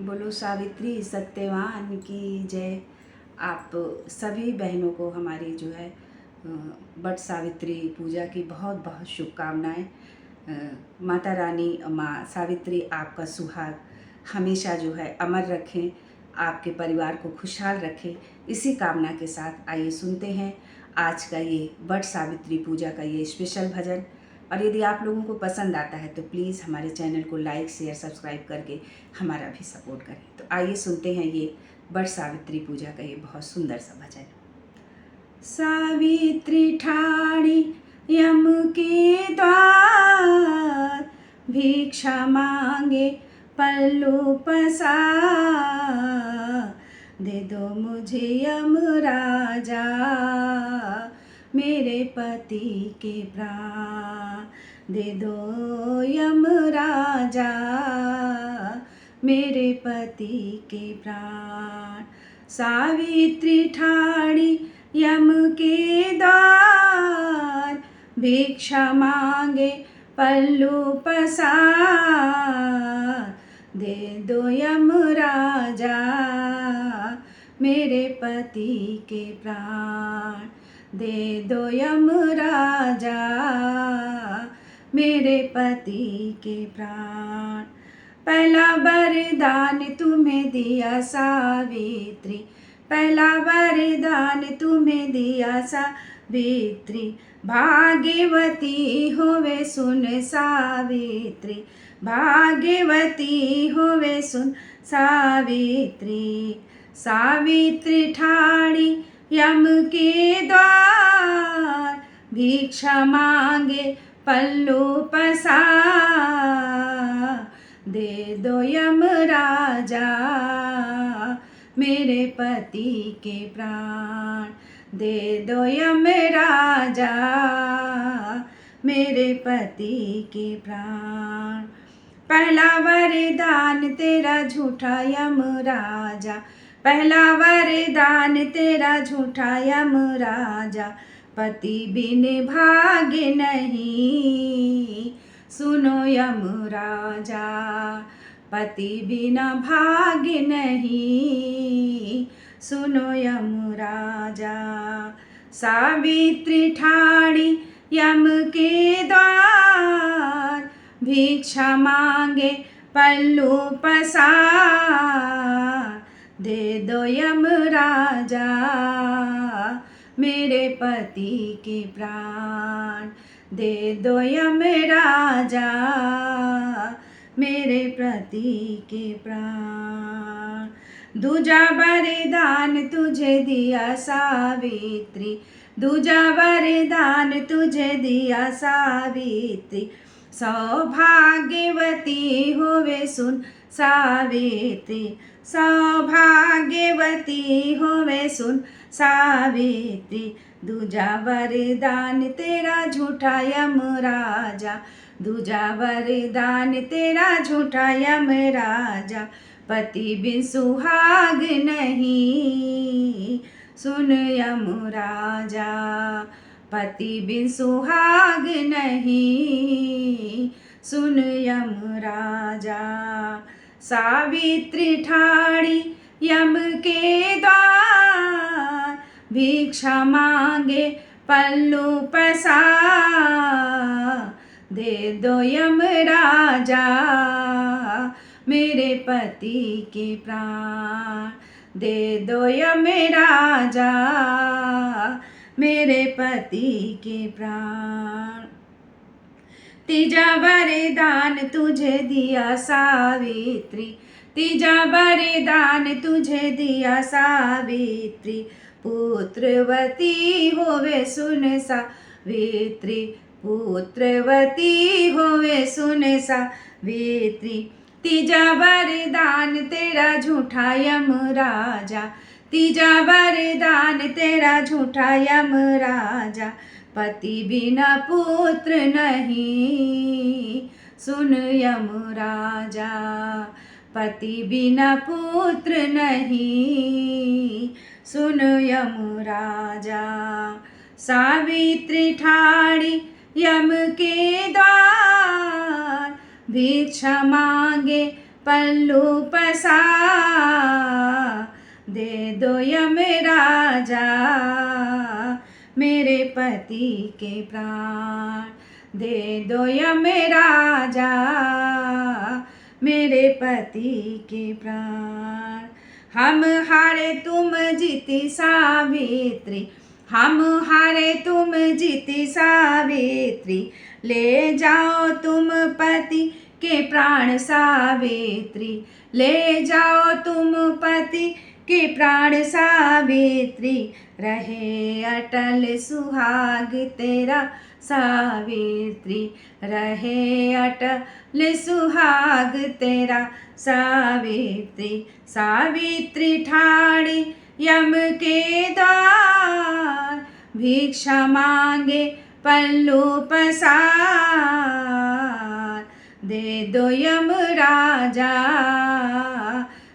बोलो सावित्री सत्यवान की जय। आप सभी बहनों को हमारी जो है वट सावित्री पूजा की बहुत बहुत शुभकामनाएं। माता रानी माँ सावित्री आपका सुहाग हमेशा जो है अमर रखें, आपके परिवार को खुशहाल रखें। इसी कामना के साथ आइए सुनते हैं आज का ये वट सावित्री पूजा का ये स्पेशल भजन। और यदि आप लोगों को पसंद आता है तो प्लीज़ हमारे चैनल को लाइक शेयर सब्सक्राइब करके हमारा भी सपोर्ट करें। तो आइए सुनते हैं ये वट सावित्री पूजा का ये बहुत सुंदर सा भजन। सावित्री ठाणी यम के द्वार, भिक्षा मांगे पल्लू पसार। दे दो मुझे यम राजा मेरे पति के प्राण। दे दो यम राजा मेरे पति के प्राण। सावित्री ठाणी यम के द्वार, भिक्षा मांगे पल्लू पसार। दे दो यम राजा मेरे पति के प्राण। दे दो यम राजा मेरे पति के प्राण। पहला वरदान तुम्हें दिया सावित्री, पहला वरदान तुम्हें दिया सावित्री। भाग्यवती होवे सुन सावित्री, भाग्यवती होवे सुन सावित्री। सावित्री ठाणी यम के द्वार, भिक्षा मांगे पल्लू पसार। दे दो यम राजा मेरे पति के प्राण। दे दो यम राजा मेरे पति के प्राण। पहला वरदान तेरा झूठा यम राजा, पहला वरदान तेरा झूठा यम राजा। पति बिन भाग्य नहीं सुनो यम राजा, पति बिना भाग्य नहीं सुनो यम राजा। सावित्री ठाणी यम के द्वार, भिक्षा मांगे पल्लू पसार। दे दो यम राजा मेरे पति के प्राण। दे दो यम राजा मेरे पति के प्राण। दूजा वरदान तुझे दिया सावित्री, दूजा वरदान तुझे दिया सावित्री। सौभाग्यवती होवे सुन सावित्री, सौभाग्यवती होवे सुन सावित्री। दूजा वरदान तेरा झूठा यम राजा, दूजा वरदान तेरा झूठा यम राजा। पति बिन सुहाग नहीं सुन यम राजा, पति बिन सुहाग नहीं सुन यम राजा। सावित्री ठाणी यम के द्वार, भिक्षा मांगे पल्लू पसार। दे दो यम राजा मेरे पति के प्राण। दे दो यम राजा मेरे पति के प्राण। तीजा वरदान तुझे दिया सावित्री, तीजा वरदान तुझे दिया सावित्री। पुत्रवती होवे सुन सावित्री, पुत्रवती होवे सुन सावित्री। तीजा वरदान तेरा झूठा यम राजा, तीजा वरदान तेरा झूठा यम राजा। पति बिना पुत्र नहीं सुन यम राजा, पति बिना पुत्र नहीं सुन यम राजा। सावित्री ठाणी यम के द्वार, भिक्षा मांगे पल्लू पसार। दे दो यमराजा मेरे पति के प्राण। दे दो यमराजा मेरे पति के प्राण। हम हारे तुम जीती सावित्री, हम हारे तुम जीती सावित्री। ले जाओ तुम पति के प्राण सावित्री, ले जाओ तुम पति के प्राण सावित्री। रहे अटल सुहाग तेरा सावित्री, रहे अटल सुहाग तेरा सावित्री। सावित्री ठाड़ी यम के द्वार, भिक्षा मांगे पल्लू पसार। दे दो यमराजा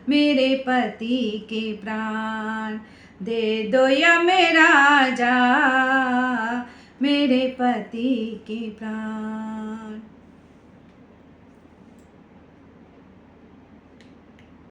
मेरे पति के प्राण। दे दो यमराजा मेरे पति के प्राण।